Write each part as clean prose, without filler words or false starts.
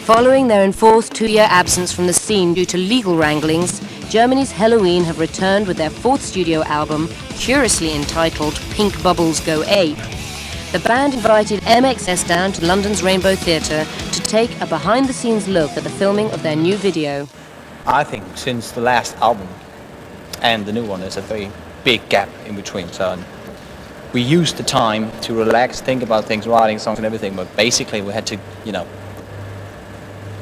Following their enforced 2-year absence from the scene due to legal wranglings, Germany's Helloween have returned with their 4th studio album, curiously entitled Pink Bubbles Go Ape. The band invited MXS down to London's Rainbow Theatre to take a behind-the-scenes look at the filming of their new video. I think since the last album and the new one, there's a very big gap in between. So we used the time to relax, think about things, writing songs and everything, but basically we had to,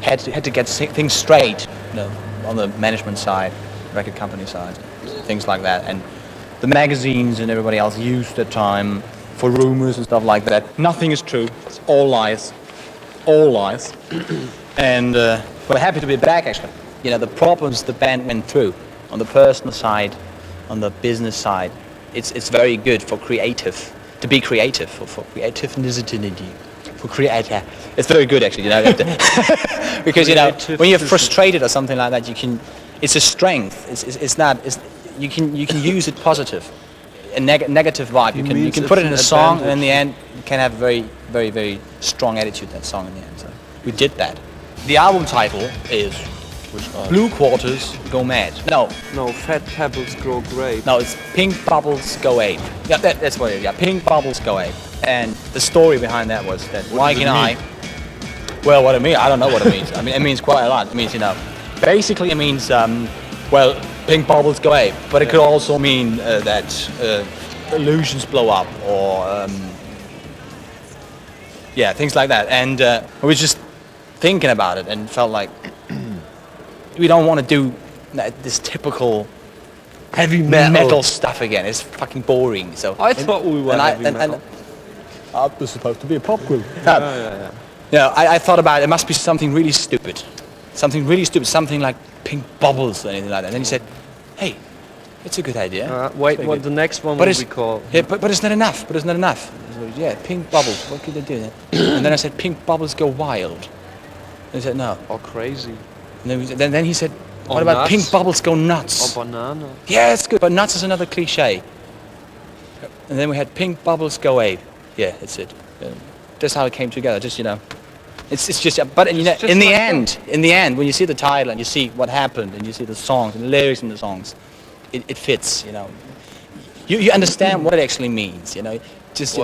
had to get things straight, on the management side, record company side, things like that. And the magazines and everybody else used the time for rumors and stuff like that. Nothing is true. It's all lies. All lies. And we're happy to be back, actually. The problems the band went through on the personal side, on the business side, it's very good for creative, to be creative, for creativeness, for creator. It's very good, actually, because, when you're frustrated or something like that, it's a strength. You can use it positive. A negative vibe, you can put it in a song, and in the end, you can have a very, very, very strong attitude, that song in the end. So we did that. The album title is Blue Quarters Go Mad. No, Fat Pebbles Grow Great. No, it's Pink Bubbles Go Ape. Yeah, that's what it is. Yeah, Pink Bubbles Go Ape. And the weikath behind that was that Mike and I. Well, what it means, I don't know what it means. I mean, it means quite a lot. It means, basically it means, Pink Bubbles Go Ape, but it could also mean that illusions blow up, or things like that. And I was just thinking about it and felt like we don't want to do this typical heavy metal stuff again. It's fucking boring. So I thought we were heavy metal. I was supposed to be a pop group. Yeah. I thought about it must be something really stupid. Something like Pink Bubbles or anything like that. And then he said, hey, it's a good idea. Wait, what the next one will be called? Yeah, but it's not enough. So, yeah, Pink Bubbles, what could they do then? And then I said, Pink Bubbles Go Wild. And he said, no. Or crazy. And then he said, what about nuts? Pink Bubbles Go Nuts? Or banana. Yeah, it's good, but nuts is another cliche. And then we had Pink Bubbles Go Ape. Yeah, that's it. That's how it came together, just, It's just, but in the end, when you see the title and you see what happened and you see the songs and the lyrics in the songs, it fits, You understand what it actually means, Just,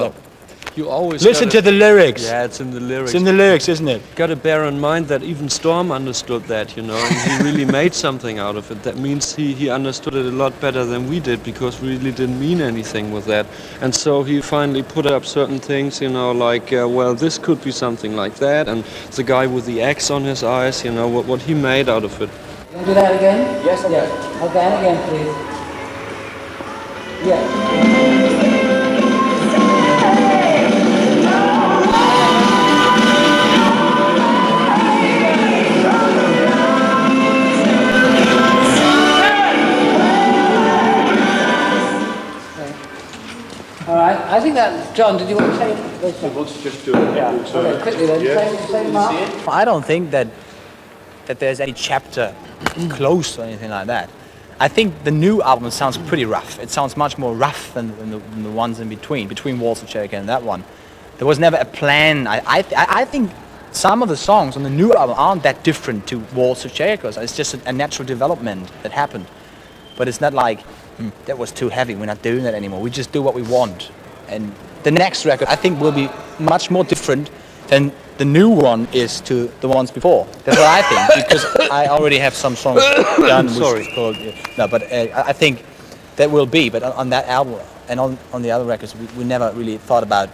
you always listen to the lyrics. Yeah, it's in the lyrics. It's in the lyrics, isn't it? Got to bear in mind that even Storm understood that, and he really made something out of it. That means he understood it a lot better than we did, because we really didn't mean anything with that. And so he finally put up certain things, like, this could be something like that. And the guy with the X on his eyes, what he made out of it. Can you do that again? Yes, okay. Yeah. Okay, and again, please. Yeah. All right, I think that, John, did you want to say it? I want to just do it. Yeah. Okay, quickly then, say Mark. I don't think that there's any chapter close or anything like that. I think the new album sounds pretty rough. It sounds much more rough than the ones in between Walls of Jericho and that one. There was never a plan. I think some of the songs on the new album aren't that different to Walls of Jericho. So it's just a natural development that happened. But it's not like, that was too heavy, we're not doing that anymore. We just do what we want. And the next record, I think, will be much more different than the new one is to the ones before. That's what I think, because I already have some songs done. Sorry. Called, I think that will be. But on that album and on the other records, we never really thought about,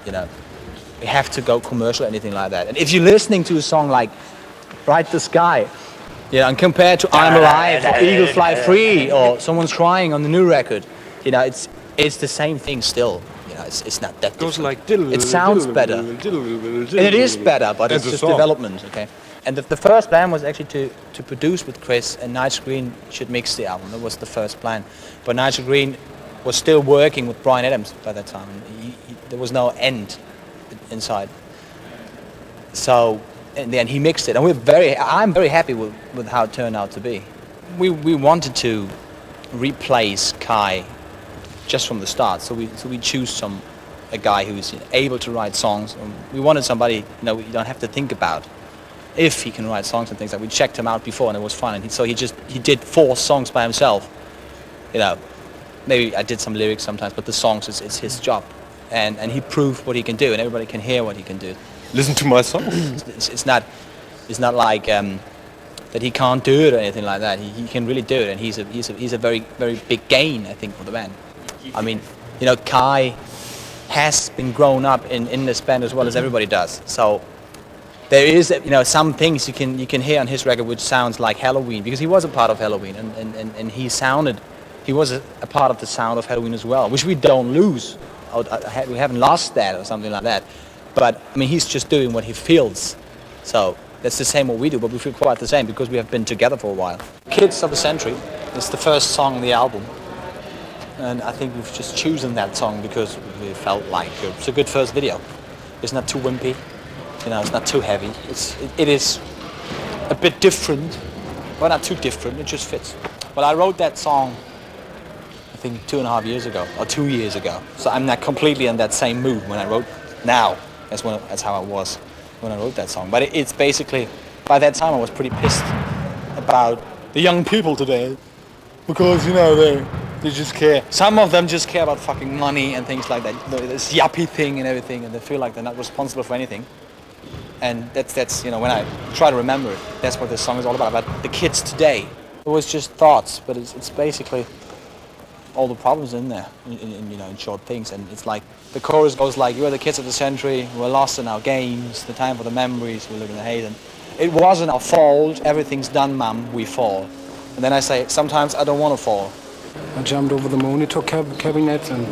we have to go commercial or anything like that. And if you're listening to a song like Bright the Sky, and compared to I'm Alive or Eagle Fly Free or Someone's Crying on the new record, it's the same thing still. It's not that goes different. like it sounds better. And it is better, but it's just development, okay? And the first plan was actually to produce with Chris, and Nigel Green should mix the album. That was the first plan. But Nigel Green was still working with Bryan Adams by that time. There was no end inside. So in the end, he mixed it, and I'm very happy with how it turned out to be. We wanted to replace Kai just from the start, so we choose a guy who's able to write songs. We wanted somebody you don't have to think about. if he can write songs and things like. We checked him out before and it was fun, and he did 4 songs by himself. You know, maybe I did some lyrics sometimes, but the songs it's his job, and he proved what he can do, and everybody can hear what he can do. Listen to my songs. It's not like that he can't do it or anything like that. He can really do it, and he's a very, very big gain, I think, for the band. I mean, you know, Kai has been grown up in this band as well as everybody does. So there is, you know, some things you can hear on his record which sounds like Helloween, because he was a part of Helloween, and he was a part of the sound of Helloween as well, which we don't lose. We haven't lost that or something like that. But I mean, he's just doing what he feels. So that's the same what we do, but we feel quite the same because we have been together for a while. Kids of the Century is the first song on the album. And I think we've just chosen that song because we felt like it's a good first video. It's not too wimpy, you know, it's not too heavy. It is a bit different, but not too different, it just fits. Well, I wrote that song, I think 2.5 years ago, or 2 years ago. So I'm not completely in that same mood when I wrote now. That's how I was when I wrote that song. But it's basically, by that time I was pretty pissed about the young people today. Because, you know, they just care. Some of them just care about fucking money and things like that. This yuppie thing and everything, and they feel like they're not responsible for anything. And that's you know, when I try to remember it, that's what this song is all about the kids today. It was just thoughts, but it's basically all the problems in there, in you know, in short things. And it's like, the chorus goes like, "You are the kids of the century, we're lost in our games, the time for the memories, we live in the hate, and it wasn't our fault, everything's done, mum, we fall." And then I say, sometimes I don't want to fall. I jumped over the monitor cabinets and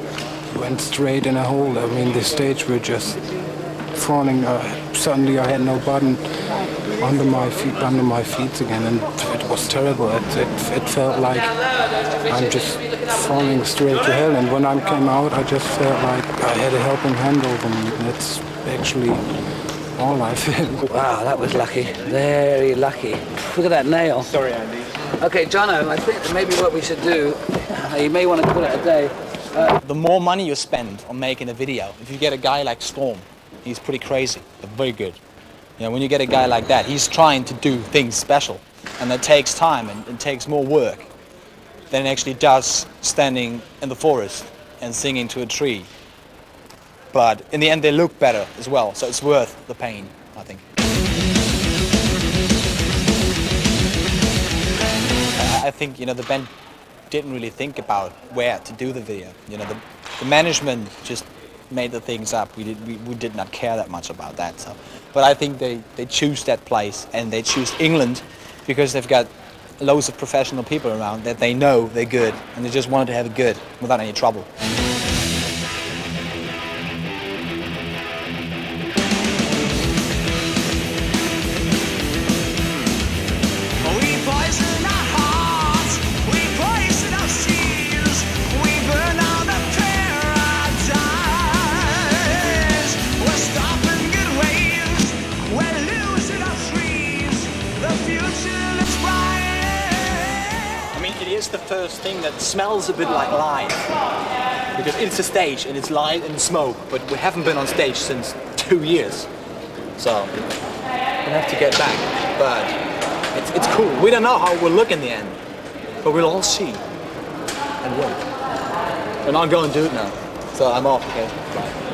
went straight in a hole. I mean, the stage were just falling. Suddenly I had no button under my feet again, and it was terrible. It felt like I'm just falling straight to hell. And when I came out, I just felt like I had a helping hand over me. That's actually all I felt. Wow, that was lucky. Very lucky. Look at that nail. Sorry, Andy. Okay, Jono, I think that maybe what we should do, you may want to call it a day. The more money you spend on making a video, if you get a guy like Storm, he's pretty crazy, but very good. You know, when you get a guy like that, he's trying to do things special, and that takes time and it takes more work than it actually does standing in the forest and singing to a tree. But in the end, they look better as well, so it's worth the pain, I think. I think, you know, the band didn't really think about where to do the video. You know, the management just made the things up. We did not care that much about that. So, but I think they choose that place, and they choose England because they've got loads of professional people around that they know they're good, and they just wanted to have it good without any trouble. It's the first thing that smells a bit like live, because it's a stage and it's light and smoke, but we haven't been on stage since 2 years, so we'll have to get back. But it's cool. We don't know how we'll look in the end, but we'll all see and wait. And I'm going to do it now, so I'm off. Okay. Bye.